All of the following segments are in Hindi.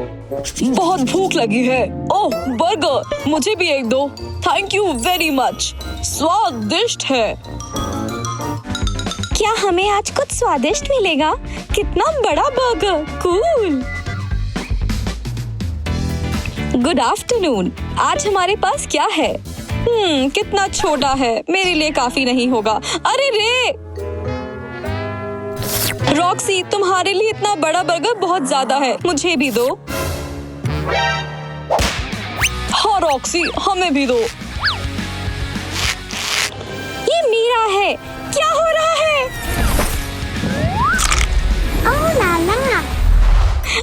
बहुत भूख लगी है। ओह बर्गर, मुझे भी एक दो। थैंक यू वेरी मच, स्वादिष्ट है। क्या हमें आज कुछ स्वादिष्ट मिलेगा? कितना बड़ा बर्गर, कूल। गुड आफ्टरनून, आज हमारे पास क्या है? कितना छोटा है, मेरे लिए काफी नहीं होगा। अरे रे रॉक्सी, तुम्हारे लिए इतना बड़ा बर्गर बहुत ज्यादा है, मुझे भी दो। हाँ रॉक्सी, हमें भी दो। ये मेरा है, क्या हो रहा है? ओह लाला।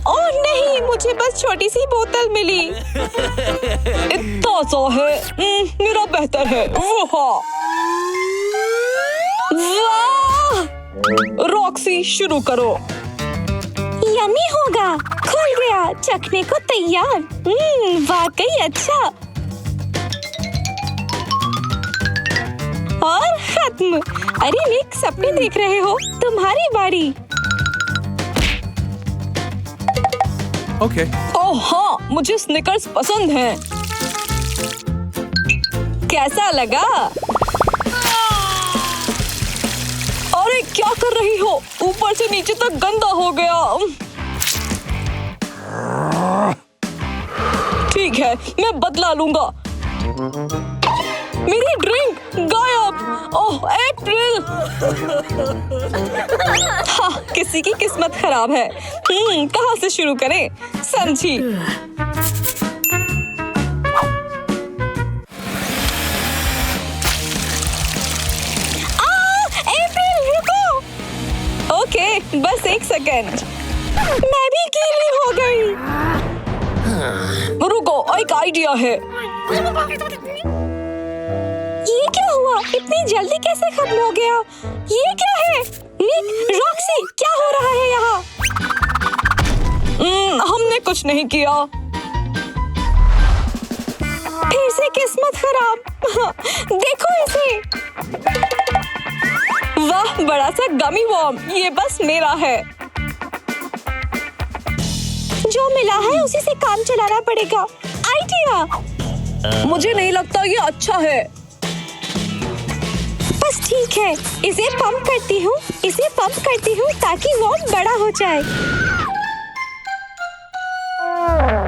ओह नहीं, मुझे बस छोटी सी बोतल मिली। इतना सा है, मेरा बेहतर है। वाह रॉक्सी, शुरू करो। यम्मी होगा, खुल गया, चखने को तैयार। वाकई अच्छा। और खत्म। अरे निक, सपने देख रहे हो? तुम्हारी बारी। ओके। ओह हाँ, मुझे स्निकर्स पसंद हैं। कैसा लगा? अरे क्या कर रही हो? ऊपर से नीचे तक गंदा हो गया। ठीक है, मैं बदला लूंगा। मेरी ड्रिंक गायब। ओह अप्रैल। हाँ, किसी की किस्मत खराब है। कहाँ से शुरू करें? समझी। अप्रैल रुको। ओके, बस एक सेकेंड। मैं भी गीली हो गई। रुको, एक आइडिया है। ये क्या हुआ? इतनी जल्दी कैसे खत्म हो गया? ये क्या है? निक, रॉक्सी, क्या हो रहा है यहाँ? हमने कुछ नहीं किया। फिर से किस्मत खराब। देखो इसे। वाह, बड़ा सा गमी वॉर्म, ये बस मेरा है। जो मिला है उसी से काम चलाना पड़ेगा। आइडिया। मुझे नहीं लगता ये अच्छा है। बस ठीक है, इसे पंप करती हूँ ताकि वॉर्म बड़ा हो जाए।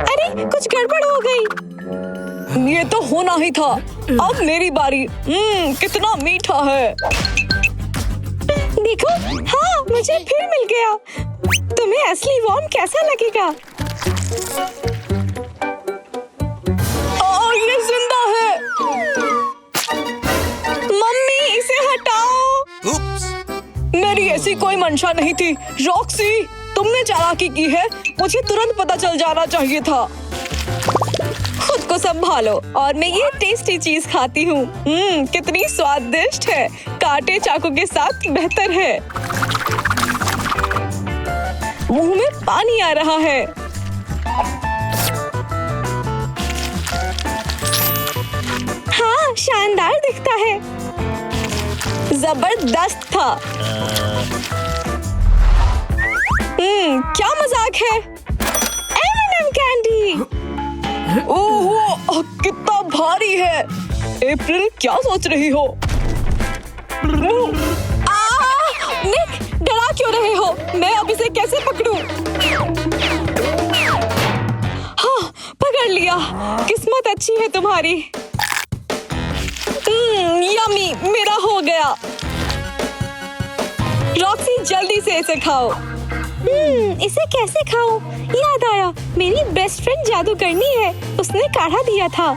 अरे कुछ गड़बड़ हो गई। ये तो होना ही था। अब मेरी बारी। कितना मीठा है। देखो, हाँ मुझे फिर मिल गया। तुम्हें असली वॉर्म कैसा लगेगा? ये जिंदा है। मम्मी, इसे हटाओ। मेरी ऐसी कोई मंशा नहीं थी। रॉक्सी, तुमने चालाकी की है। मुझे तुरंत पता चल जाना चाहिए था। खुद को संभालो और मैं ये टेस्टी चीज खाती हूँ। कितनी स्वादिष्ट है। कांटे चाकू के साथ बेहतर है। मुंह में पानी आ रहा है। हाँ, शानदार दिखता है। जबरदस्त था। क्या मजाक है? M&M candy. ओह, कितना भारी है। अप्रैल, क्या सोच रही हो? निक, डरा क्यों रहे हो? मैं अब इसे कैसे पकड़ूं? हाँ, पकड़ लिया। किस्मत अच्छी है तुम्हारी। यम्मी, मेरा हो गया। रॉक्सी, जल्दी से इसे खाओ। इसे कैसे खाऊं? याद आया, मेरी बेस्ट फ्रेंड जादूगरनी है, उसने काढ़ा दिया था।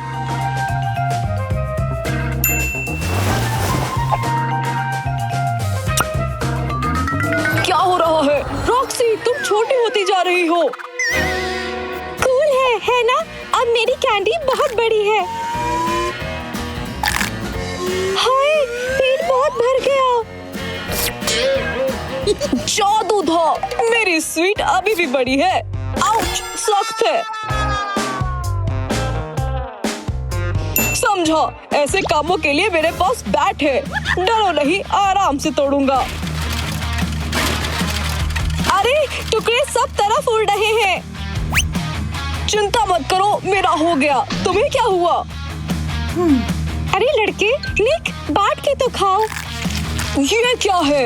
क्या हो रहा है? रॉक्सी, तुम छोटी होती जा रही हो। कूल है ना? अब मेरी कैंडी बहुत बड़ी है। हाय, पेट बहुत भर गया। जादू था। मेरी स्वीट अभी भी बड़ी है। आउच, सख्त है। समझा, ऐसे कामों के लिए मेरे पास बैट है। डरो नहीं, आराम से तोड़ूंगा। अरे टुकड़े सब तरफ उड़ रहे हैं। चिंता मत करो, मेरा हो गया। तुम्हें क्या हुआ? अरे लड़के, निक बांट के तो खाओ। ये क्या है?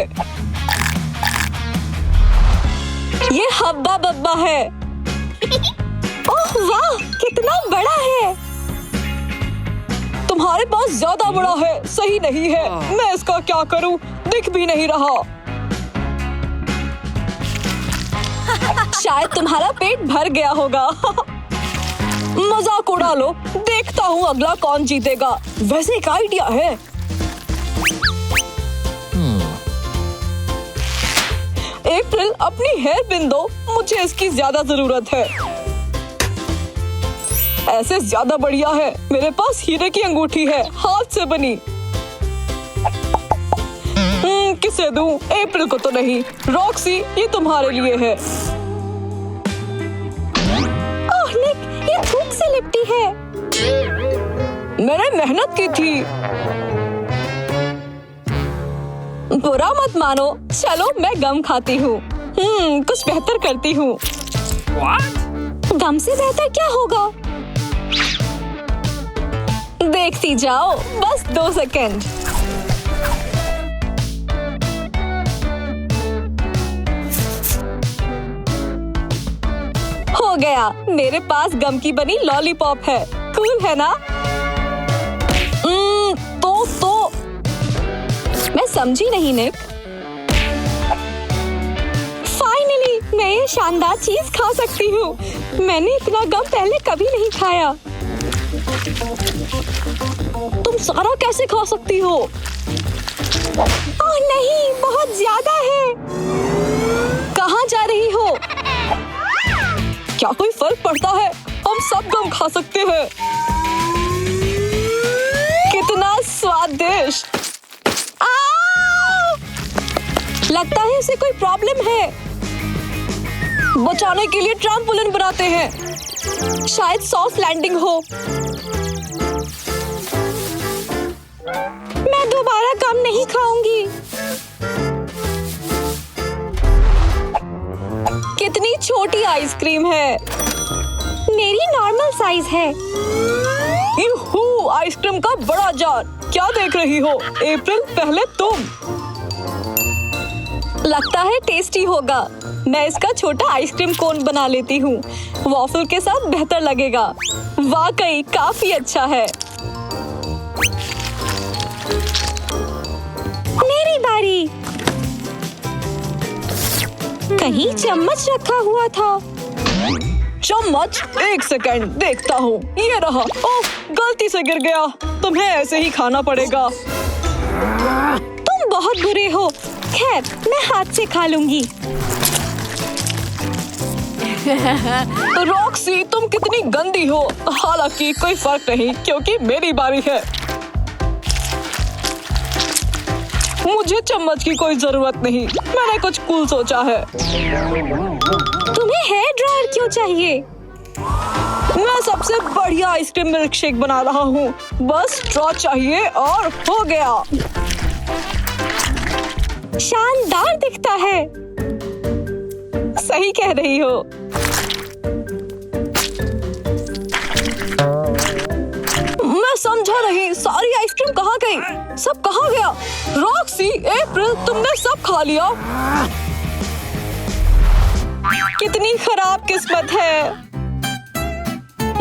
ये हब्बा बब्बा है। ओह वाह, कितना बड़ा है। तुम्हारे पास ज्यादा बड़ा है, सही नहीं है। मैं इसका क्या करूं? दिख भी नहीं रहा। शायद तुम्हारा पेट भर गया होगा। मजाक उड़ा लो, देखता हूँ अगला कौन जीतेगा। वैसे एक आइडिया है। अप्रैल, अपनी हेयर पिन दो, मुझे इसकी ज्यादा जरूरत है। ऐसे ज्यादा बढ़िया है। मेरे पास हीरे की अंगूठी है, हाथ से बनी। किसे दूं? अप्रैल को तो नहीं। रॉक्सी, ये तुम्हारे लिए है। ओह निक, ये थूक से लिपटी है। मैंने मेहनत की थी। बुरा मत मानो। चलो मैं गम खाती हूँ। कुछ बेहतर करती हूँ। गम से बेहतर क्या होगा? देखती जाओ, बस 2 सेकंड। हो गया, मेरे पास गम की बनी लॉलीपॉप है। कूल है ना? तो मैं समझी नहीं निक। फाइनली मैं ये शानदार चीज खा सकती हूँ। मैंने इतना गम पहले कभी नहीं खाया। तुम सारा कैसे खा सकती हो? ओह नहीं, बहुत ज्यादा है। कहाँ जा रही हो? क्या कोई फर्क पड़ता है? हम सब गम खा सकते हैं। कितना स्वादिष्ट। लगता है उसे कोई प्रॉब्लम है। बचाने के लिए ट्रैम्पोलिन बनाते हैं। शायद सॉफ्ट लैंडिंग हो। मैं दोबारा गम नहीं खाऊंगी। कितनी छोटी आइसक्रीम है। मेरी नॉर्मल साइज है। यूहू, आइसक्रीम का बड़ा जार। क्या देख रही हो? अप्रैल, पहले तुम। लगता है टेस्टी होगा। मैं इसका छोटा आइसक्रीम कोन बना लेती हूँ। वॉफल के साथ बेहतर लगेगा। वाकई काफी अच्छा है। मेरी बारी। कहीं चम्मच रखा हुआ था। चम्मच? 1 सेकंड, देखता हूँ। ये रहा। ओह, गलती से गिर गया। तुम्हें ऐसे ही खाना पड़ेगा। तुम बहुत बुरे हो। खैर, मैं हाथ से खा लूंगी। रॉक्सी, तुम कितनी गंदी हो। हालांकि कोई फर्क नहीं, क्योंकि मेरी बारी है। मुझे चम्मच की कोई जरूरत नहीं। मैंने कुछ कूल सोचा है। तुम्हें हेयर ड्रायर क्यों चाहिए? मैं सबसे बढ़िया आइसक्रीम मिल्क शेक बना रहा हूँ। बस स्ट्रॉ चाहिए और हो गया। शानदार दिखता है। सही कह रही हो। मैं समझा नहीं, सारी आइसक्रीम कहाँ गई? सब कहाँ गया? रॉक्सी, अप्रैल, तुमने सब खा लिया। कितनी खराब किस्मत है।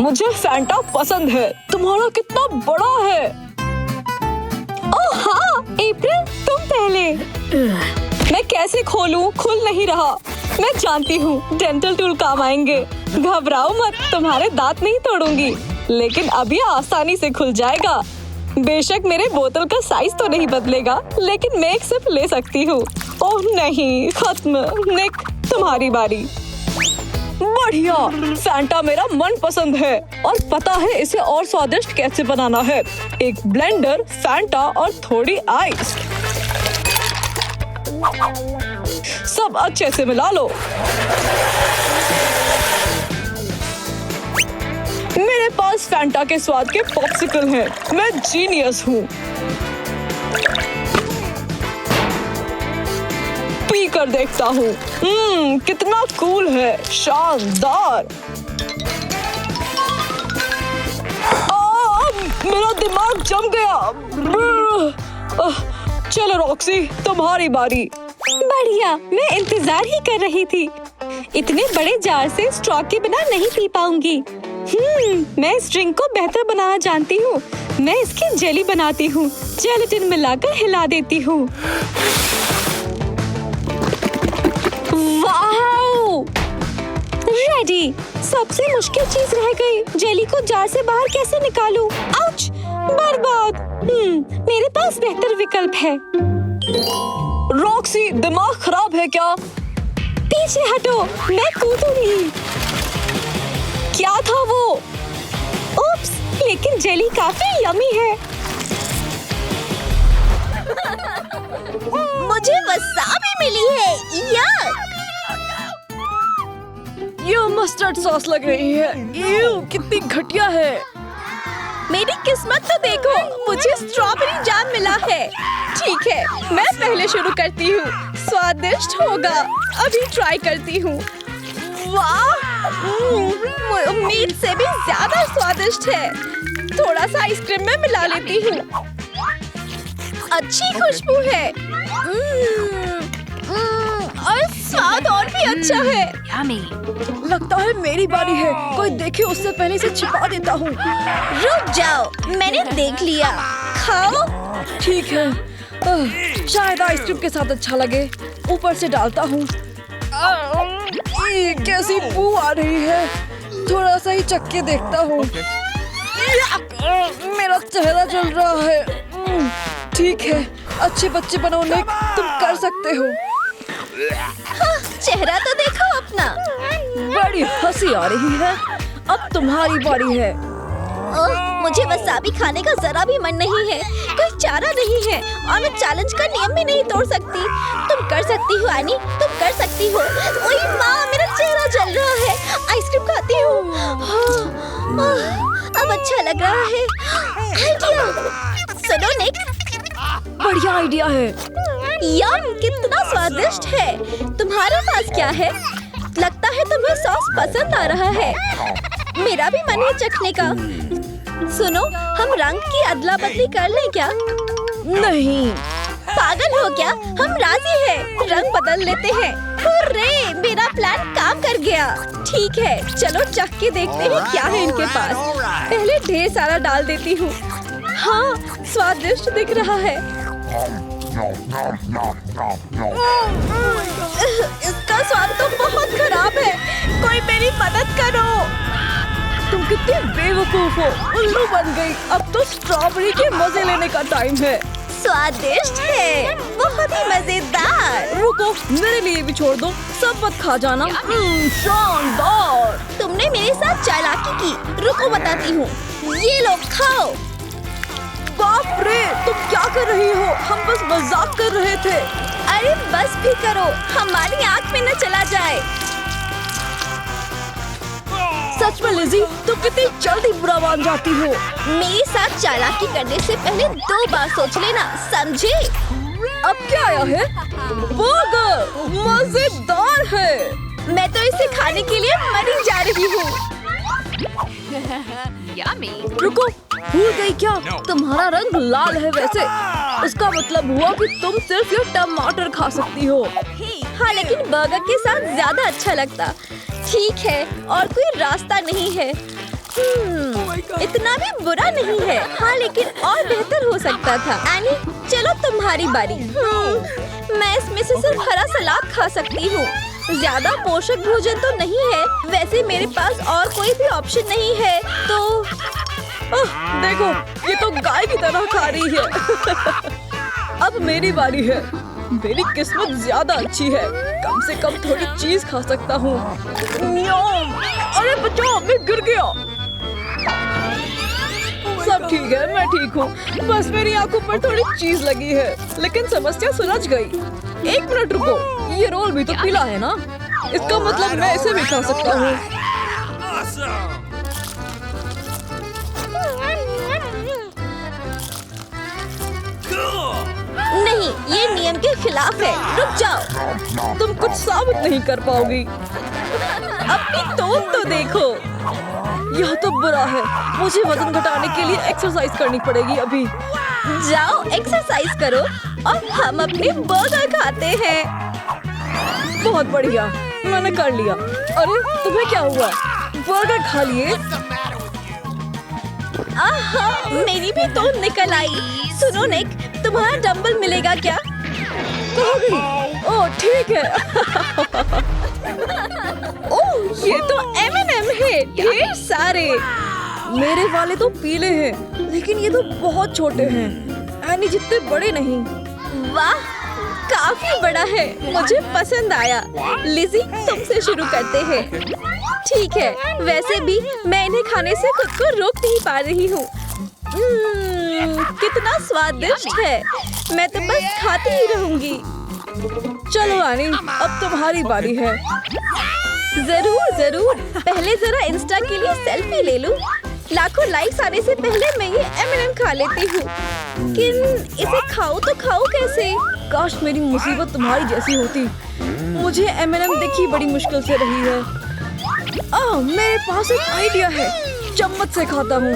मुझे फैंटा पसंद है। तुम्हारा कितना बड़ा है। ओह हाँ, अप्रैल तुम पहले। मैं कैसे खोलूं? खुल नहीं रहा। मैं जानती हूँ डेंटल टूल काम आएंगे। घबराओ मत, तुम्हारे दांत नहीं तोड़ूंगी। लेकिन अब ये आसानी से खुल जाएगा। बेशक मेरे बोतल का साइज तो नहीं बदलेगा, लेकिन मैं एक सिप ले सकती हूँ। ओह नहीं, खत्म। निक, तुम्हारी बारी। बढ़िया, फैंटा मेरा मनपसंद है और पता है इसे और स्वादिष्ट कैसे बनाना है। एक ब्लेंडर, फैंटा और थोड़ी आइस। सब अच्छे से मिला लो। मेरे पास फैंटा के स्वाद के पॉप्सिकल हैं। मैं जीनियस हूँ। पी कर देखता हूँ। कितना कूल है, शानदार। दिमाग जम गया। चलो रॉक्सी, तुम्हारी बारी। बढ़िया, मैं इंतजार ही कर रही थी। इतने बड़े जार से स्ट्रॉ के बिना नहीं पी पाऊंगी। मैं इस ड्रिंक को बेहतर बनाना जानती हूँ। मैं इसकी जेली बनाती हूँ, जेलेटिन मिलाकर हिला देती हूँ। वाओ! रेडी। सबसे मुश्किल चीज रह गई, जेली को जार से बाहर कैसे निकालूं? आउच! बर्बाद। मेरे पास बेहतर विकल्प है। रॉक्सी, दिमाग खराब है क्या? पीछे हटो, मैं कूदूंगी। क्या था वो? उप्स, लेकिन जेली काफी यमी है। मुझे वसाबी मिली है। यक! ये मस्टर्ड सॉस लग रही है। यूं, कितनी घटिया है। मेरी किस्मत तो देखो, मुझे स्ट्रॉबेरी जाम मिला है। ठीक है, मैं पहले शुरू करती हूँ। स्वादिष्ट होगा। अभी ट्राई करती हूँ। वाह! उम्मीद से भी ज्यादा स्वादिष्ट है। थोड़ा सा आइसक्रीम में मिला लेती हूँ। अच्छी खुशबू है। और स्वाद और भी अच्छा है। लगता है मेरी बारी है। कोई देखे उससे पहले इसे छिपा देता हूँ। रुक जाओ, मैंने देख लिया। खाओ। ठीक है, शायद आइसक्रीम के साथ अच्छा लगे। ऊपर से डालता हूँ। ये कैसी बू आ रही है। थोड़ा सा ही चख के देखता हूँ। मेरा चेहरा जल रहा है। ठीक है, अच्छे बच्चे बनो निक, तुम कर सकते हो। हाँ, चेहरा तो देखो अपना। बड़ी हंसी आ रही है। अब तुम्हारी बारी है। ओह, मुझे वसाबी खाने का जरा भी मन नहीं है। कोई चारा नहीं है और मैं चैलेंज का नियम भी नहीं तोड़ सकती। तुम कर सकती हो एनी, तुम कर सकती हो। ओए माँ, मेरा चेहरा जल रहा है। आइसक्रीम खाती हूँ। अब अच्छा लग रहा है। आइडिया! सुनो निक, बढ़िया आइडिया है। यम, कितना स्वादिष्ट है। तुम्हारे पास क्या है? लगता है तुम्हें सॉस पसंद आ रहा है। मेरा भी मन है चखने का। सुनो, हम रंग की अदला बदली कर लें क्या? नहीं। पागल हो क्या? हम राजी हैं। रंग बदल लेते हैं। हुर्रे, मेरा प्लान काम कर गया। ठीक है, चलो चख के देखते हैं क्या है इनके पास। पहले ढेर सारा डाल देती हूँ। हाँ, स्वादिष्ट दिख रहा है। इसका स्वाद तो बहुत खराब है। कोई मेरी मदद करो। तुम कितनी बेवकूफ हो। उल्लू बन गई। अब तो स्ट्रॉबेरी के मजे लेने का टाइम है। स्वादिष्ट है, बहुत ही मजेदार। रुको, मेरे लिए भी छोड़ दो। सब मत खा जाना। शानदार। तुमने मेरे साथ चालाकी की। रुको, बताती हूँ। ये लो, खाओ। बाप रे, तुम क्या कर रही हो? हम बस मजाक कर रहे थे। अरे बस भी करो, हमारी आँख में न चला जाए। सच में लिज़ी, तुम कितनी जल्दी बुरा मान जाती हो। मेरे साथ चालाकी करने से पहले 2 बार सोच लेना, समझे? अब क्या आया है? बर्गर, मजेदार है। मैं तो इसे खाने के लिए मरी जा रही हूँ। रुको, भूल गई क्या? तुम्हारा रंग लाल है वैसे। इसका मतलब हुआ कि तुम सिर्फ ये टमाटर खा सकती हो। हाँ, लेकिन बर्गर के साथ ज्यादा अच्छा लगता। ठीक है, और कोई रास्ता नहीं है। इतना भी बुरा नहीं है। हाँ, लेकिन और बेहतर हो सकता था। एनी, चलो तुम्हारी बारी। मैं इसमें से सिर्फ हरा सलाद खा सकती हूँ। ज्यादा पोषक भोजन तो नहीं है। वैसे मेरे पास और कोई भी ऑप्शन नहीं है, तो देखो, ये तो गाय की तरह खा रही है। अब मेरी बारी है। मेरी किस्मत ज्यादा अच्छी है। कम से कम थोड़ी चीज खा सकता हूँ। अरे बचाओ, मैं गिर गया। सब ठीक है, मैं ठीक हूँ। बस मेरी आंखों पर थोड़ी चीज लगी है, लेकिन समस्या सुलझ गई। 1 मिनट रुको, ये रोल भी तो पीला है ना? इसका मतलब मैं इसे भी खा सकता हूँ। नहीं, ये नियम के खिलाफ है। रुक जाओ। तुम कुछ साबित नहीं कर पाओगी। अपनी तोड़ तो देखो। यह तो बुरा है। मुझे वजन घटाने के लिए एक्सरसाइज करनी पड़ेगी अभी। जाओ एक्सरसाइज करो और हम अपने बर्गर खाते हैं। बहुत बढ़िया, मैंने कर लिया। अरे तुम्हें क्या हुआ? बर्गर खा लिए? आहा, मेरी भी तो निकल आई। सुनो निक, तुम्हारा डंबल मिलेगा क्या? कहाँ गई? ओह ठीक है। ओह, ये तो M&M है, ढेर सारे। मेरे वाले तो पीले हैं, लेकिन ये तो बहुत छोटे हैं, एनी जितने बड़े नहीं। वाह, काफी बड़ा है, मुझे पसंद आया। लिज़ी, तुमसे शुरू करते हैं। ठीक है, वैसे भी मैं इन्हें खाने से खुद को रोक नहीं पा रही हूँ। कितना स्वादिष्ट है, मैं तो बस खाती ही रहूंगी। चलो आनी, अब तुम्हारी बारी है। जरूर जरूर, पहले जरा इंस्टा के लिए सेल्फी ले लूं। लाखों लाइक्स आने से पहले मैं ये M&M खा लेती हूँ। लेकिन इसे खाऊं तो खाऊं कैसे? काश मेरी मुसीबत तुम्हारी जैसी होती। मुझे M&M देखी बड़ी मुश्किल से रही है। मेरे पास एक आइडिया है, चम्मच से खाता हूँ।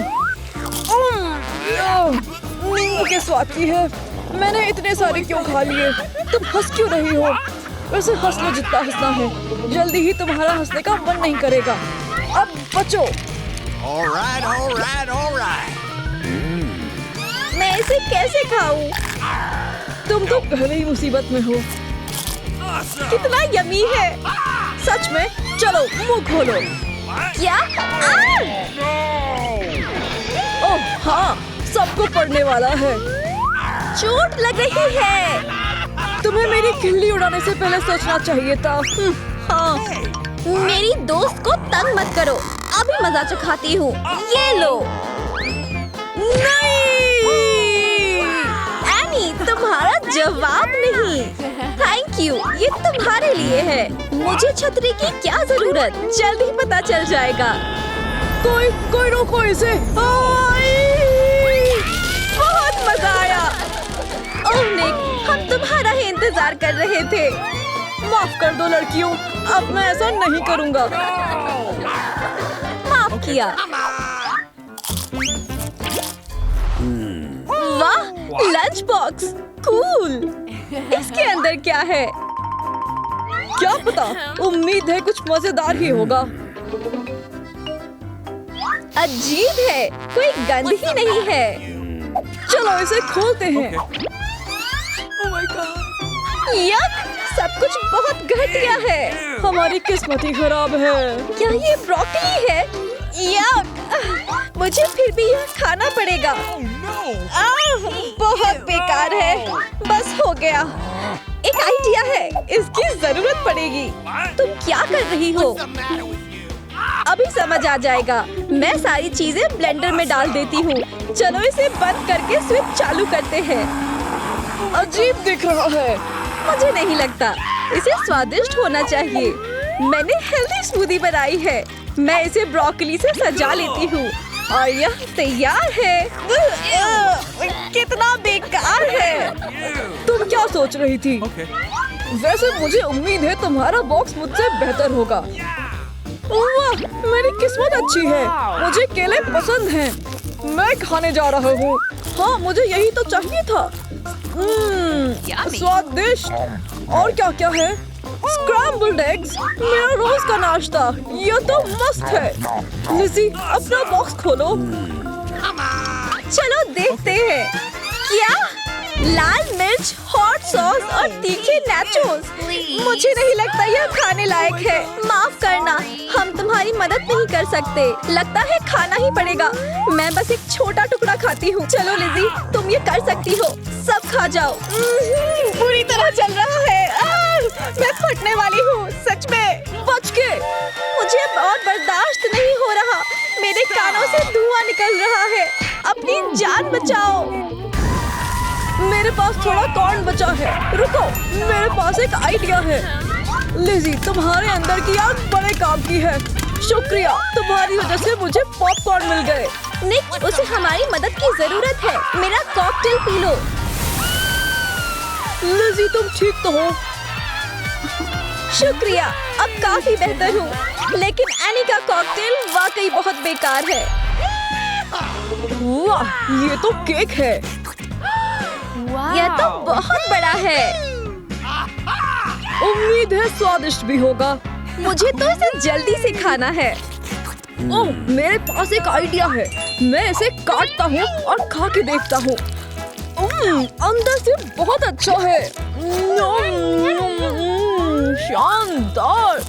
नींबू के स्वाद की है। मैंने इतने सारे क्यों खा लिए? तुम हंस क्यों रही हो? वैसे हंस लो जितना हंसना है, जल्दी ही तुम्हारा हंसने का मन नहीं करेगा। अब बचो। All right. मैं इसे कैसे खाऊं? तुम तो पहले ही मुसीबत में हो। कितना यमी है, सच में? चलो मुंह खोलो। क्या? ओह हाँ, सबको पड़ने वाला है। चोट लग रही है। तुम्हें मेरी खिल्ली उड़ाने से पहले सोचना चाहिए था। हाँ, मेरी दोस्त को तंग मत करो, अभी मजा चखाती हूँ। ये लो। नहीं, एनी, तुम्हारा जवाब नहीं। थैंक यू, ये तुम्हारे लिए है। मुझे छतरी की क्या जरूरत, जल्द ही पता चल जाएगा। कोई रोको इसे। बहुत मजा आया। ओह निक, हम तुम्हारा ही इंतजार कर रहे थे। माफ कर दो लड़कियों, अब मैं ऐसा नहीं करूँगा। माफ किया। वाह, लंच बॉक्स, कूल। इसके अंदर क्या है? क्या पता, उम्मीद है कुछ मजेदार ही होगा। अजीब है, कोई गंध ही नहीं है। चलो इसे खोलते हैं। यक, सब कुछ बहुत घटिया है। हमारी किस्मत ही खराब है। क्या ये ब्रोकली है? यक, मुझे फिर भी यह खाना पड़ेगा। बहुत बेकार है। बस हो गया। एक आइडिया है, इसकी जरूरत पड़ेगी। तुम क्या कर रही हो? अभी समझ आ जाएगा। मैं सारी चीजें ब्लेंडर में डाल देती हूँ। चलो इसे बंद करके स्विच चालू करते हैं। अजीब दिख रहा है। मुझे नहीं लगता, इसे स्वादिष्ट होना चाहिए। मैंने हेल्दी स्मूदी बनाई है। मैं इसे ब्रोकली से सजा लेती हूँ और यह तैयार है। कितना बेकार है। तुम क्या सोच रही थी? Okay. वैसे मुझे उम्मीद है तुम्हारा बॉक्स मुझसे बेहतर होगा। वाह, मेरी किस्मत अच्छी है। मुझे केले पसंद हैं। मैं खाने जा रहा हूँ। हाँ, मुझे यही तो चाहिए था। स्वादिष्ट। और क्या क्या है? स्क्रैम्बल्ड एग्स, मेरा रोज का नाश्ता। ये तो मस्त है। लिज़ी, अपना बॉक्स खोलो। चलो देखते हैं। क्या? लाल मिर्च, हॉट सॉस और तीखे नाचोस। मुझे नहीं लगता यह खाने लायक है। माफ करना, हम तुम्हारी मदद नहीं कर सकते। लगता है खाना ही पड़ेगा। मैं बस एक छोटा टुकड़ा खाती हूँ। चलो लिज़ी, तुम ये कर सकती हो। सब खा जाओ। बुरी तरह चल रहा है। मैं फटने वाली हूँ, सच में। बच के। मुझे और बर्दाश्त नहीं हो रहा। मेरे कानों से धुआं निकल रहा है। अपनी जान बचाओ। मेरे पास थोड़ा कॉर्न बचा है। रुको, मेरे पास एक आइडिया है। लिज़ी, तुम्हारे अंदर की आग बड़े काम की है। शुक्रिया, तुम्हारी वजह से मुझे पॉपकॉर्न मिल गए। निक, उसे हमारी मदद की जरूरत है। मेरा कॉकटेल पी लो। लिज़ी, तुम ठीक तो हो? शुक्रिया, अब काफी बेहतर हूँ। लेकिन एनी का कॉकटेल वाकई बहुत बेकार है। वाह, ये तो केक है। यह तो बहुत बड़ा है। उम्मीद है स्वादिष्ट भी होगा। मुझे तो इसे जल्दी से खाना है। ओह, मेरे पास एक आइडिया है। मैं इसे काटता हूँ और खा के देखता हूँ। अंदर से बहुत अच्छा है। शानदार।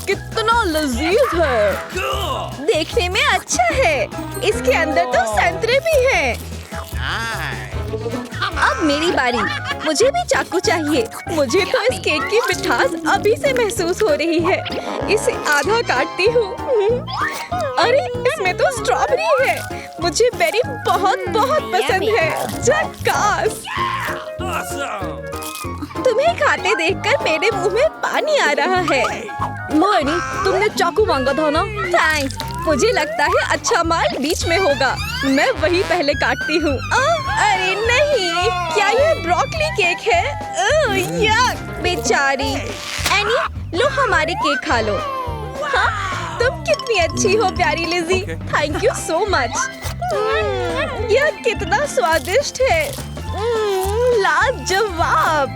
कितना लजीज है। देखने में अच्छा है। इसके अंदर तो संतरे भी हैं। Nice. अब मेरी बारी। मुझे भी चाकू चाहिए। मुझे तो इस केक की मिठास अभी से महसूस हो रही है। इसे आधा काटती हूँ। अरे, इसमें तो स्ट्रॉबेरी है। मुझे बेरी बहुत बहुत पसंद है। झकास। तुम्हें खाते देखकर मेरे मुंह में पानी आ रहा है। मायनी, तुमने चाकू मांगा था ना? थैंक्स। मुझे लगता है अच्छा माल बीच में होगा। मैं वही पहले काटती हूँ। अरे नहीं, क्या ये ब्रोकली केक है? यक, बेचारी। एनी, लो हमारे केक खा लो। हाँ, तुम कितनी अच्छी हो प्यारी Lizzie. Thank you so much. यह कितना स्वादिष्ट है। लाजवाब।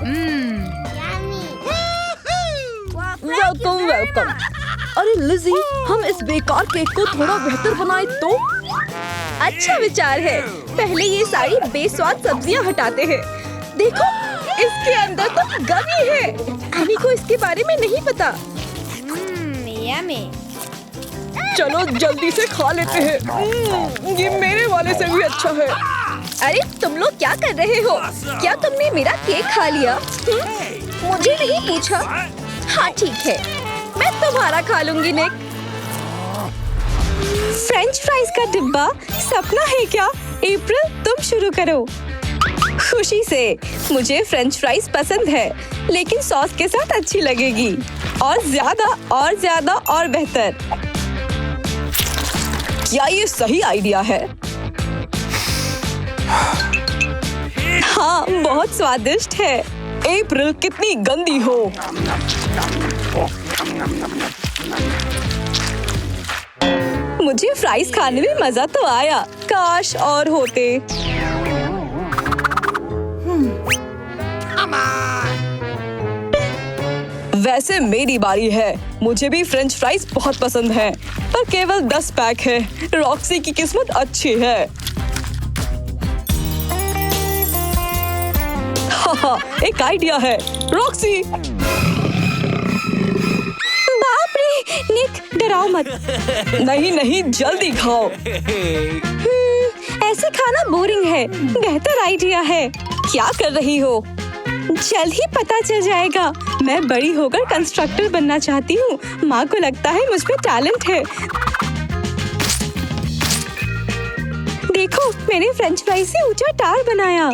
Welcome welcome. अरे लिज़ी, हम इस बेकार केक को थोड़ा बेहतर बनाए तो? अच्छा विचार है। पहले ये सारी बेस्वाद सब्जियां हटाते हैं। देखो, इसके अंदर तो गमी है। एनी को इसके बारे में नहीं पता। चलो जल्दी से खा लेते हैं। ये मेरे वाले से भी अच्छा है। अरे तुम लोग क्या कर रहे हो? क्या तुमने मेरा केक खा लिया? मुझे नहीं पूछा। हाँ ठीक है, मैं तुम्हारा खा लूंगी निक। फ्रेंच फ्राइज का डिब्बा सपना है क्या? अप्रैल, तुम शुरू करो। खुशी से। मुझे फ्रेंच फ्राइज पसंद है, लेकिन सॉस के साथ अच्छी लगेगी। और ज्यादा और बेहतर। क्या ये सही आइडिया है? हाँ, बहुत स्वादिष्ट है। अप्रैल, कितनी गंदी हो। मुझे फ्राइज खाने में मजा तो आया। काश और होते। वैसे मेरी बारी है। मुझे भी फ्रेंच फ्राइज बहुत पसंद है, पर केवल 10 पैक है। रॉक्सी की किस्मत अच्छी है। हाँ, एक आइडिया है। रॉक्सी। बाप रे, निक, डराओ मत। नहीं, जल्दी खाओ। ऐसे खाना बोरिंग है। बेहतर आइडिया है। क्या कर रही हो? जल्द ही पता चल जाएगा। मैं बड़ी होकर कंस्ट्रक्टर बनना चाहती हूँ। माँ को लगता है मुझ में टैलेंट है। देखो, मैंने फ्रेंच फ्राइज से ऊंचा टावर बनाया।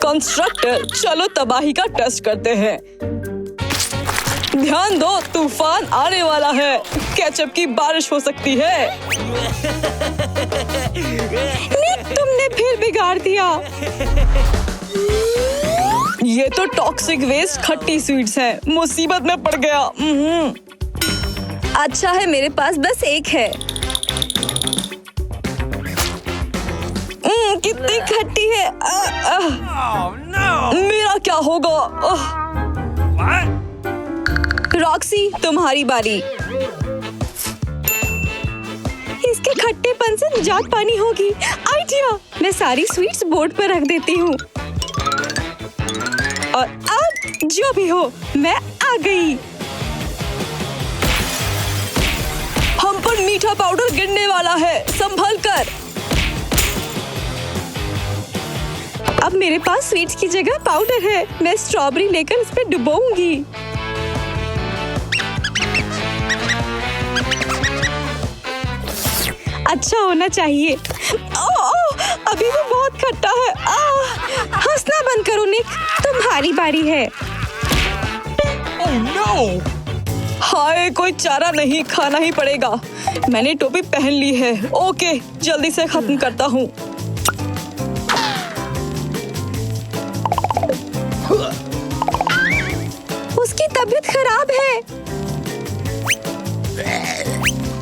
कंस्ट्रक्टर, चलो तबाही का टेस्ट करते हैं। ध्यान दो, तूफान आने वाला है। केचप की बारिश हो सकती है। निक, तुमने फिर बिगाड़ दिया। ये तो टॉक्सिक वेस्ट खट्टी स्वीट्स हैं। मुसीबत में पड़ गया। अच्छा है, मेरे पास बस एक है। कितनी खट्टी है। Oh no! मेरा क्या होगा? What? रॉक्सी, तुम्हारी बारी। इसके खट्टेपन से निजात पानी होगी। आइडिया! मैं सारी स्वीट्स बोर्ड पर रख देती हूँ। और अब जो भी हो, मैं आ गई। हम पर मीठा पाउडर गिरने वाला है। संभल कर। अब मेरे पास स्वीट्स की जगह पाउडर है। मैं स्ट्रॉबेरी लेकर इस पे डुबोऊंगी। अच्छा होना चाहिए। अभी भी बहुत खट्टा है। हंसना बंद करो निक, तुम्हारी बारी है। Oh no! हाय, कोई चारा नहीं, खाना ही पड़ेगा। मैंने टोपी पहन ली है। ओके, जल्दी से खत्म करता हूँ। खराब है।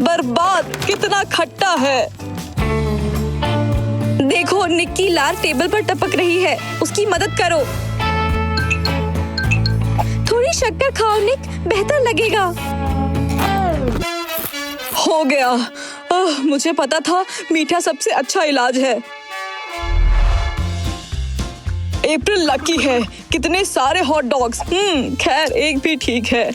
बर्बाद, कितना खट्टा है। देखो निक की लार टेबल पर टपक रही है, उसकी मदद करो। थोड़ी शक्कर खाओ निक, बेहतर लगेगा। हो गया। मुझे पता था मीठा सबसे अच्छा इलाज है। अप्रैल लकी है, कितने सारे हॉट डॉग्स। खैर एक भी ठीक है।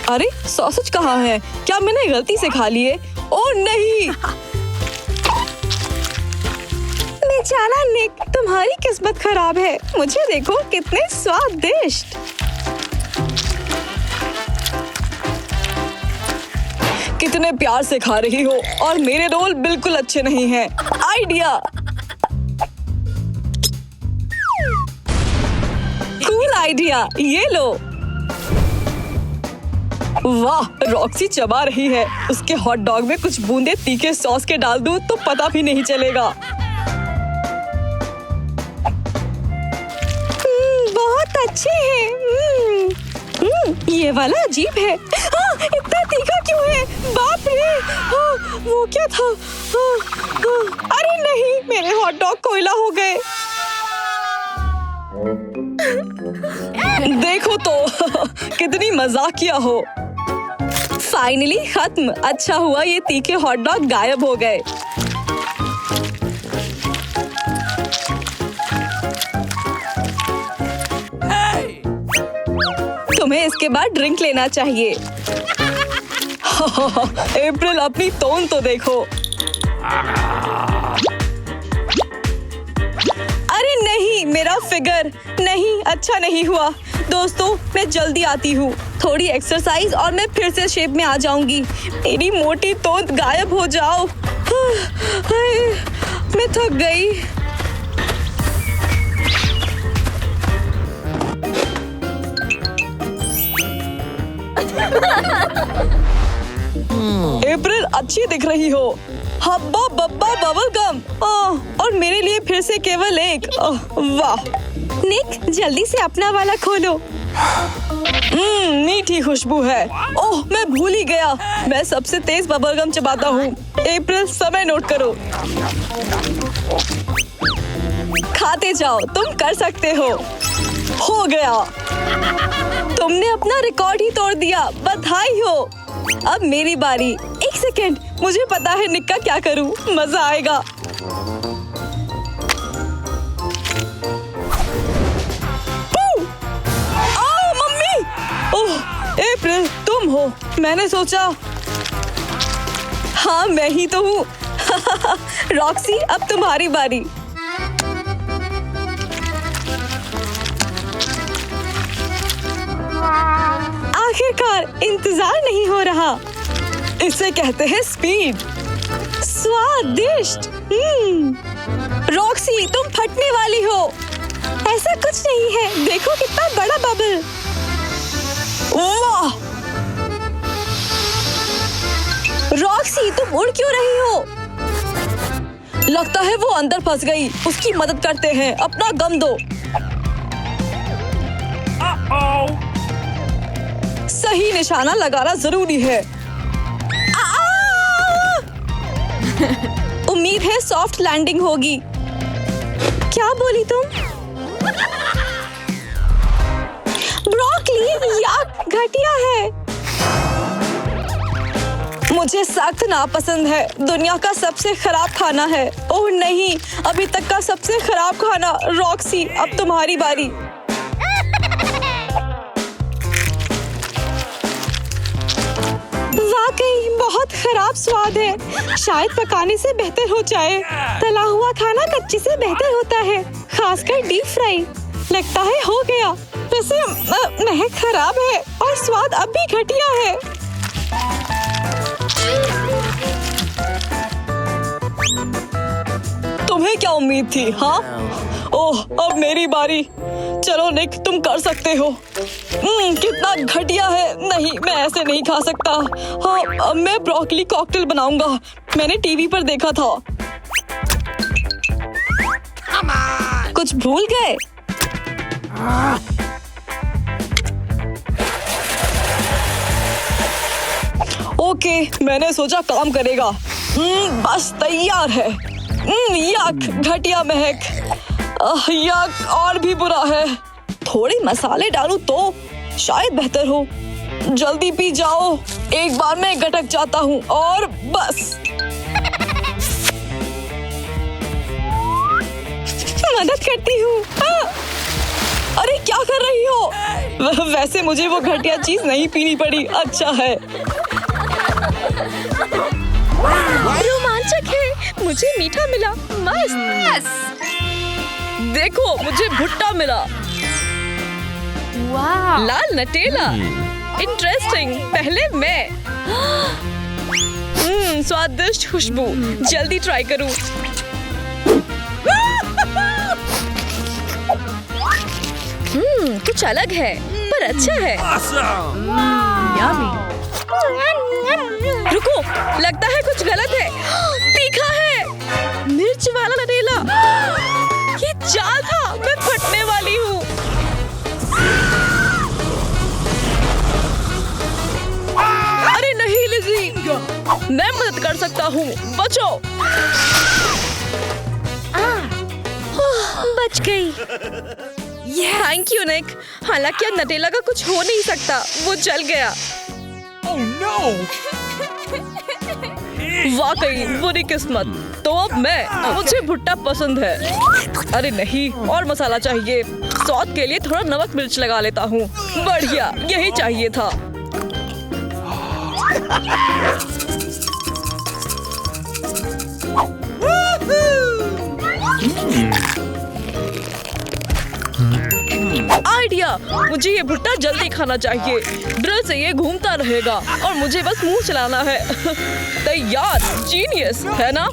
अरे सॉसेज कहाँ है? क्या मैंने गलती से खा लिए? ओह नहीं। बेचारा निक, तुम्हारी किस्मत खराब है। मुझे देखो कितने स्वादिष्ट। कितने प्यार से खा रही हो और मेरे रोल बिल्कुल अच्छे नहीं हैं। आइडिया। कूल आइडिया, ये लो। वाह, रॉक्सी चबा रही है। उसके हॉट डॉग में कुछ बूंदे तीखे सॉस के डाल दूं तो पता भी नहीं चलेगा। बहुत अच्छे हैं। ये वाला अजीब है। इतना तीखा क्यों है? बाप रे, वो क्या था? अरे नहीं, मेरे हॉट डॉग कोयला हो गए। देखो तो कितनी मजाकिया हो। फाइनली खत्म। अच्छा हुआ ये तीखे हॉट डॉग गायब हो गए। तुम्हें इसके बाद ड्रिंक लेना चाहिए। अप्रैल अपनी टोन तो देखो। अरे नहीं, मेरा फिगर नहीं, अच्छा नहीं हुआ। दोस्तों मैं जल्दी आती हूँ। थोड़ी एक्सरसाइज और मैं फिर से शेप में आ जाऊंगी। मेरी मोटी तोंद गायब हो जाओ। मैं थक गई। अप्रैल अच्छी दिख रही हो। Hubba Bubba bubble gum. और मेरे लिए फिर से केवल एक। वाह। निक, जल्दी से अपना वाला खोलो। मीठी खुशबू है। ओह मैं भूल ही गया, मैं सबसे तेज बबलगम चबाता हूँ। अप्रैल समय नोट करो। खाते जाओ, तुम कर सकते हो। हो गया, तुमने अपना रिकॉर्ड ही तोड़ दिया। बधाई हो। अब मेरी बारी। एक सेकेंड, मुझे पता है निक का क्या करूँ, मजा आएगा। अप्रैल तुम हो। मैंने सोचा। हाँ मैं ही तो हूँ। रॉक्सी अब तुम्हारी बारी। आखिरकार इंतजार नहीं हो रहा। इसे कहते हैं स्पीड। स्वादिष्ट। रॉक्सी तुम फटने वाली हो। ऐसा कुछ नहीं है, देखो कितना बड़ा बबल। वाह! रॉक्सी तुम उड़ क्यों रही हो? लगता है वो अंदर फंस गई। उसकी मदद करते हैं। अपना गम दो। सही निशाना लगाना जरूरी है। उम्मीद है सॉफ्ट लैंडिंग होगी। क्या बोली तुम? ब्रोकली याक घटिया है। मुझे सख्त नापसंद है। दुनिया का सबसे खराब खाना है। ओह नहीं, अभी तक का सबसे खराब खाना। रॉक्सी अब तुम्हारी बारी। वाकई बहुत खराब स्वाद है। शायद पकाने से बेहतर हो जाए। तला हुआ खाना कच्ची से बेहतर होता है, खासकर डीप फ्राई। लगता है हो गया। वैसे महक खराब है और स्वाद अब भी घटिया है। तुम्हें क्या उम्मीद थी? हाँ, ओह अब मेरी बारी। चलो निक तुम कर सकते हो। कितना घटिया है। नहीं मैं ऐसे नहीं खा सकता। हाँ अब मैं ब्रोकली कॉकटेल बनाऊंगा। मैंने टीवी पर देखा था। कुछ भूल गए? ओके, मैंने सोचा काम करेगा। बस तैयार है। यक, घटिया महक। यक, और भी बुरा है। थोड़े मसाले डालूं तो शायद बेहतर हो। जल्दी पी जाओ, एक बार मैं गटक जाता हूँ और बस। मदद करती हूँ। अरे क्या कर रही हो? वैसे मुझे वो घटिया चीज नहीं पीनी पड़ी। अच्छा है। रोमांचक है। मुझे मीठा मिला। मस्त। देखो, मुझे भुट्टा मिला। लाल नटेला। इंटरेस्टिंग। पहले मैं। स्वादिष्ट खुशबू। जल्दी ट्राई करूं। कुछ अलग है पर अच्छा है। रुको, लगता है कुछ गलत है। तीखा है। मिर्च वाला नटेला। ये जाल था। मैं फटने वाली हूँ। अरे नहीं लिज़ी, मैं मदद कर सकता हूँ। बचो। बच गई। थैंक यू निक। हालांकि अब नटेला का कुछ हो नहीं सकता। वो जल गया। Oh no! वाकई बुरी किस्मत। तो अब मुझे भुट्टा पसंद है। अरे नहीं, और मसाला चाहिए। स्वाद के लिए थोड़ा नमक मिर्च लगा लेता हूँ। बढ़िया, यही चाहिए था। आइडिया। मुझे ये भुट्टा जल्दी खाना चाहिए। ड्रिल से ये घूमता रहेगा और मुझे बस मुंह चलाना है। तैयार। जीनियस है ना?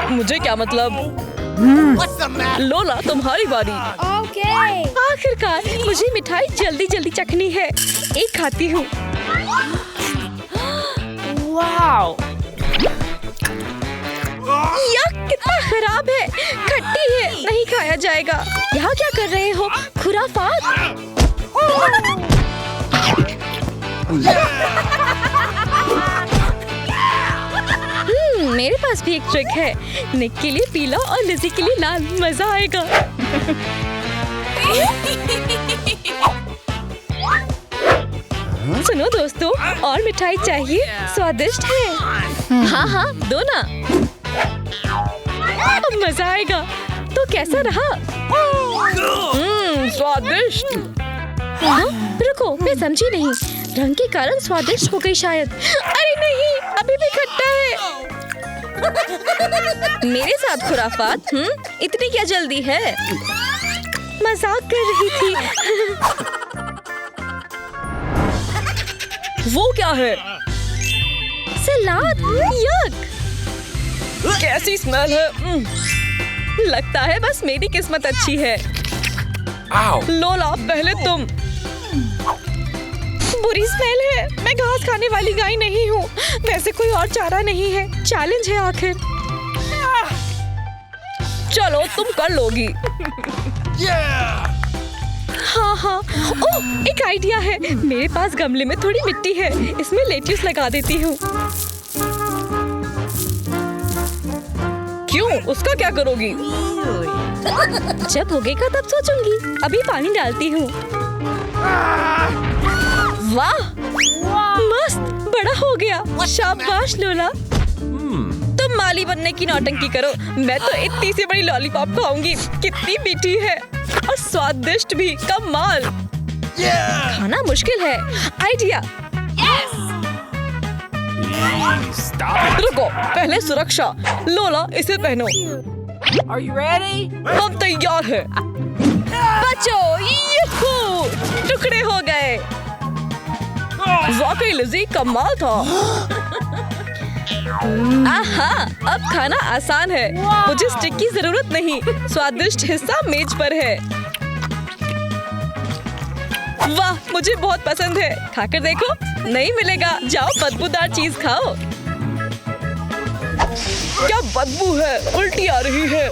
मुझे क्या मतलब? लोला, तुम्हारी बारी। आखिरकार मुझे मिठाई जल्दी जल्दी चखनी है। एक खाती हूँ। यक, कितना खराब है। खट्टी है, नहीं खाया जाएगा। यहाँ क्या कर रहे हो? खुराफात। मेरे पास भी एक ट्रिक है। निक के लिए पीला और लिज़ी के लिए लाल। मजा आएगा। सुनो दोस्तों, और मिठाई चाहिए? स्वादिष्ट है। हाँ, दो ना। अब मजा आएगा। तो कैसा रहा? स्वादिष्ट। रुको, मैं समझी नहीं। रंग के कारण स्वादिष्ट हो गई शायद। अरे नहीं, अभी भी खट्टा है। मेरे साथ खुराफात। इतनी क्या जल्दी है? मजाक कर रही थी। वो क्या है? सलाद। यक, कैसी स्मेल है। लगता है बस मेरी किस्मत अच्छी है। लोला, पहले तुम। बुरी स्मेल है। मैं घास खाने वाली गाय नहीं हूँ। वैसे कोई और चारा नहीं है। चैलेंज है आखिर। चलो, तुम कर लोगी। हाँ। ओह, एक आइडिया है। मेरे पास गमले में थोड़ी मिट्टी है। इसमें लेट्यूस लगा देती हूँ। क्यों? उसका क्या करोगी? जब उगेगा तब सोचूंगी। अभी पानी डालती हूँ। वाह, मस्त, बड़ा हो गया। शाबाश लोला। तुम माली बनने की नौटंकी करो। मैं तो इतनी सी बड़ी लॉलीपॉप खाऊंगी। कितनी मीठी है और स्वादिष्ट भी। कमाल। खाना मुश्किल है। आइडिया। रुको, पहले सुरक्षा। लोला, इसे पहनो। हम तैयार हैं। बचो। यहू, टुकड़े हो गए। वाकई लिज़ी, कमाल था। आहा, अब खाना आसान है। मुझे स्टिक की जरूरत नहीं। स्वादिष्ट हिस्सा मेज पर है। वाह, मुझे बहुत पसंद है। खाकर देखो। नहीं मिलेगा। जाओ, बदबूदार चीज खाओ। क्या बदबू है, उल्टी आ रही है।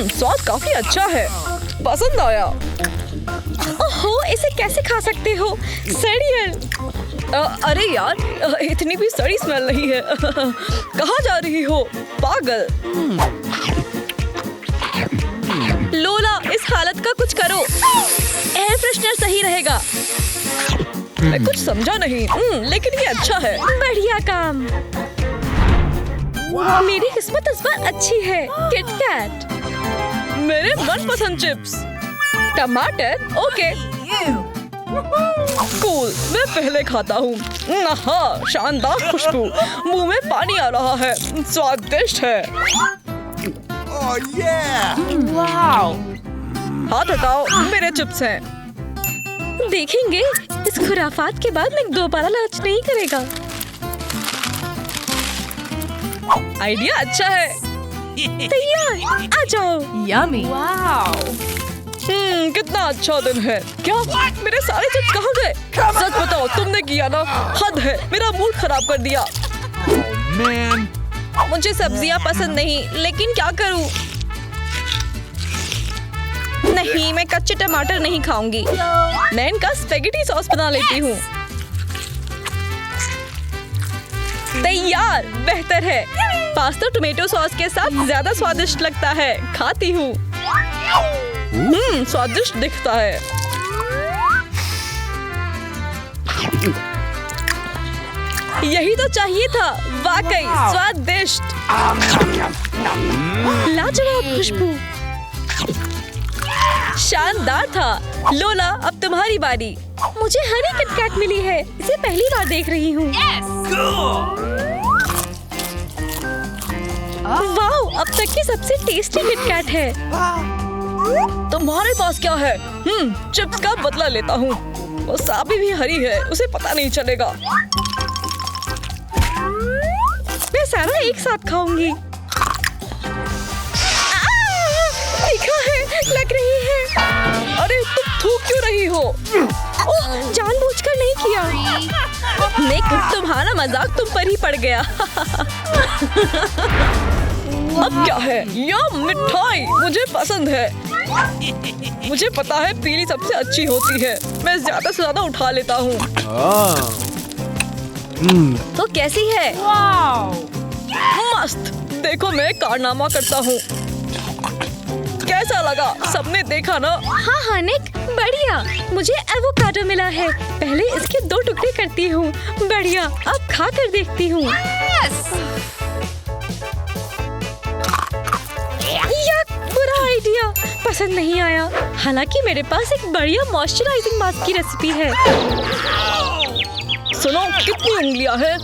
स्वाद काफी अच्छा है, पसंद आया। ओहो, इसे कैसे खा सकते हो? सड़ियल। अरे यार, इतनी भी सड़ी स्मेल नहीं है। कहाँ जा रही हो पागल? लोला, इस हालत का कुछ करो। एयर फ्रेशनर सही रहेगा। मैं कुछ समझा नहीं, लेकिन ये अच्छा है। बढ़िया काम। मेरी किस्मत इस बार अच्छी है। किटकैट। मेरे मनपसंद चिप्स। टमाटर, ओके। कूल, मैं पहले खाता हूँ। हाँ, शानदार खुशबू, मुंह में पानी आ रहा है, स्वादिष्ट है। Oh, yeah! हाथ हटाओ, मेरे चिप्स हैं। देखेंगे इस खुराफात के बाद मैं दोबारा लालच नहीं करेगा। आइडिया अच्छा है। तैयार, आ जाओ। यम्मी। कितना अच्छा दिन है। क्या मेरे सारे चिप्स कहाँ गए? सच बताओ, तुमने किया ना? हद है, मेरा मूड खराब कर दिया। Man! मुझे सब्जियां पसंद नहीं, लेकिन क्या करूं? नहीं, मैं कच्चे टमाटर नहीं खाऊंगी। मैं इनका स्पेगेटी सॉस बना लेती हूँ। तैयार, बेहतर है। पास्ता टोमेटो सॉस के साथ ज्यादा स्वादिष्ट लगता है। खाती हूँ। स्वादिष्ट दिखता है। यही तो चाहिए था। वाकई स्वादिष्ट। लाजवाब खुशबू। शानदार था। लोला, अब तुम्हारी बारी। मुझे हरी किटकैट मिली है। इसे पहली बार देख रही हूँ। वाओ, अब तक की सबसे टेस्टी किटकैट है। तुम्हारे पास क्या है? चिप्स का बदला लेता हूँ। वो साबी भी हरी है, उसे पता नहीं चलेगा। मैं सारा एक साथ खाऊंगी। तीखा है, लग रही है। अरे तुम थूक क्यों रही हो? ओह, जानबूझकर नहीं किया। निक, तुम्हारा मजाक तुम पर ही पड़ गया। अब क्या है? यह मिठाई मुझे पसंद है। मुझे पता है पीली सबसे अच्छी होती है। मैं ज्यादा से ज्यादा उठा लेता हूँ। तो कैसी है? मस्त। देखो, मैं कारनामा करता हूँ। कैसा लगा? सबने देखा ना? हाँ हाँ निक, बढ़िया। मुझे एवोकाडो मिला है। पहले इसके 2 टुकड़े करती हूँ। बढ़िया, अब खा कर देखती हूँ। यक, बुरा आइडिया, पसंद नहीं आया। हालांकि मेरे पास एक बढ़िया मॉइस्चराइजिंग मास्क की रेसिपी है। सुनो, कितनी उंगलियां हैं?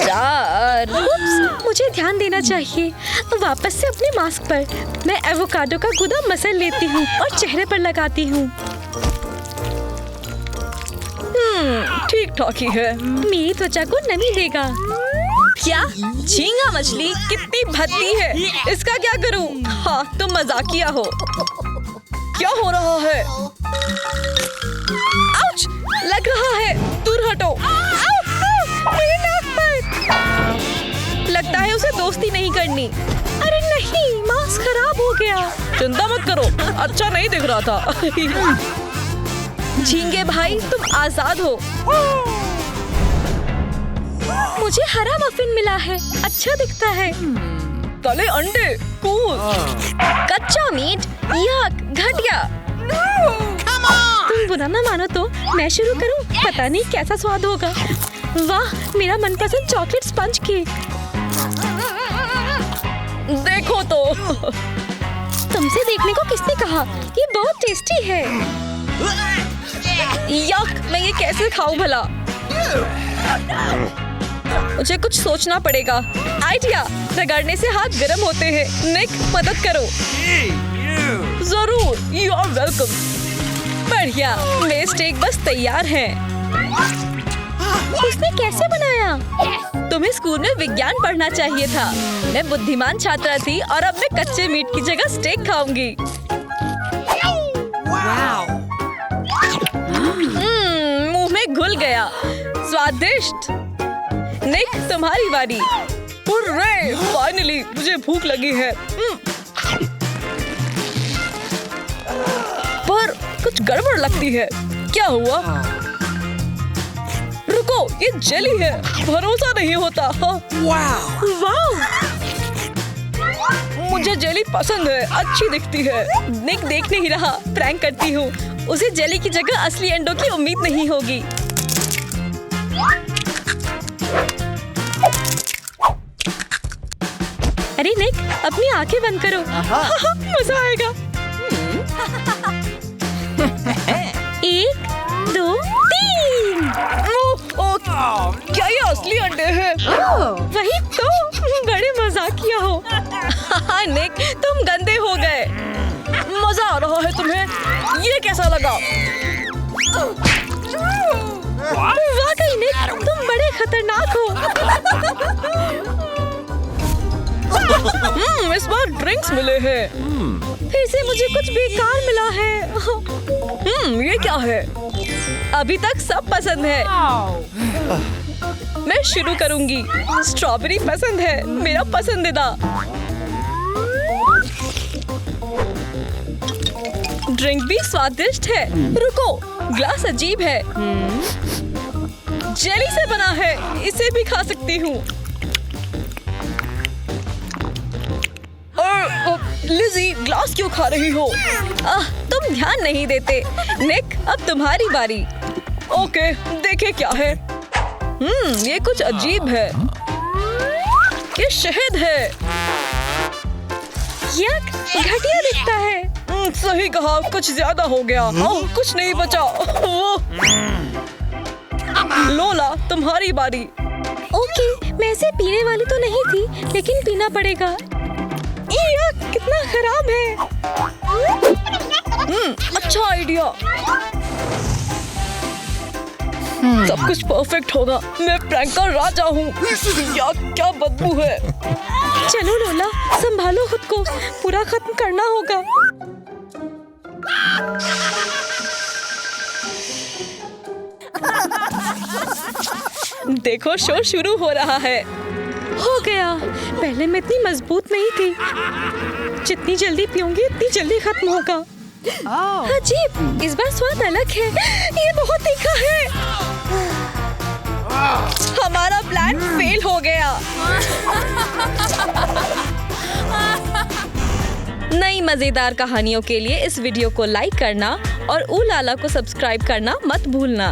4। उप्स, मुझे ध्यान देना चाहिए। वापस से अपने मास्क पर मैं एवोकाडो का गुदा मसल लेती हूँ और चेहरे पर लगाती हूँ। ठीक ठाक ही है। मेरी त्वचा को नमी देगा। क्या? झींगा मछली कितनी भद्दी है। इसका क्या करूँ? हाँ, तुम मजाकिया हो। क्या हो रहा है? आउच! लग रहा है। दूर हटो। आउ! मेरे नाक पर। लगता है उसे दोस्ती नहीं करनी। अरे नहीं, मास्क खराब हो गया। चिंता मत करो, अच्छा नहीं दिख रहा था। झींगे भाई, तुम आजाद हो। मुझे हरा मफिन मिला है। अच्छा दिखता है। तले अंडे, कूल। कच्चा मीट, यक, घटिया। तुम बुरा ना मानो तो मैं शुरू करूं? पता नहीं कैसा स्वाद होगा। वाह, मेरा मनपसंद चॉकलेट स्पंज केक। देखो तो। तुमसे देखने को किसने कहा? ये बहुत टेस्टी है। यक, मैं ये कैसे खाऊं भला? मुझे कुछ सोचना पड़ेगा। आइडिया, रगड़ने से हाथ गर्म होते हैं। निक, मदद करो। जरूर, यू आर वेलकम। बढ़िया, मेरे स्टेक बस तैयार हैं। उसने कैसे बनाया? तुम्हें स्कूल में विज्ञान पढ़ना चाहिए था। मैं बुद्धिमान छात्रा थी और अब मैं कच्चे मीट की जगह स्टेक खाऊंगी। मुंह में घुल गया। स्वादिष्ट। निक, तुम्हारी बारी। हुर्रे, फाइनली मुझे भूख लगी है। पर कुछ गड़बड़ लगती है। क्या हुआ? रुको, ये जेली है। भरोसा नहीं होता। वाह! मुझे जेली पसंद है, अच्छी दिखती है। निक देख नहीं रहा, प्रैंक करती हूँ। उसे जेली की जगह असली अंडों की उम्मीद नहीं होगी। अरे निक, अपनी आंखें बंद करो। मजा आएगा। 1, 2, 3। क्या ये असली अंडे हैं? वही तो, बड़े मजाकिया हो। निक, तुम गंदे हो गए। मजा आ रहा है तुम्हें? ये कैसा लगा? वाकई निक, तुम बड़े खतरनाक हो। इस बार ड्रिंक्स मिले हैं। फिर से मुझे कुछ बेकार मिला है। ये क्या है? अभी तक सब पसंद है। मैं शुरू करूंगी। स्ट्रॉबेरी पसंद है, मेरा पसंदीदा। ड्रिंक भी स्वादिष्ट है। रुको, ग्लास अजीब है। जेली से बना है, इसे भी खा सकती हूँ। लिज़ी, ग्लास क्यों खा रही हो? तुम ध्यान नहीं देते। निक, अब तुम्हारी बारी। ओके, देखे क्या है। ये कुछ अजीब है। ये शहद है। यक, घटिया दिखता है। सही कहा, कुछ ज्यादा हो गया। कुछ नहीं बचा। वो लोला, तुम्हारी बारी। ओके, मैं इसे पीने वाली तो नहीं थी, लेकिन पीना पड़ेगा। यक, कितना खराब है। अच्छा आइडिया। सब कुछ परफेक्ट होगा। मैं प्रैंक का राजा हूँ। या क्या बदबू है। चलो लोला, संभालो खुद को, पूरा खत्म करना होगा। देखो, शो शुरू हो रहा है। हो गया। पहले मैं इतनी मजबूत नहीं थी। जितनी जल्दी पीऊंगी उतनी जल्दी खत्म होगा। अजीब, इस बार स्वाद अलग है। ये बहुत तीखा है। हमारा प्लान फेल हो गया। नई मजेदार कहानियों के लिए इस वीडियो को लाइक करना और ऊ लाला को सब्सक्राइब करना मत भूलना।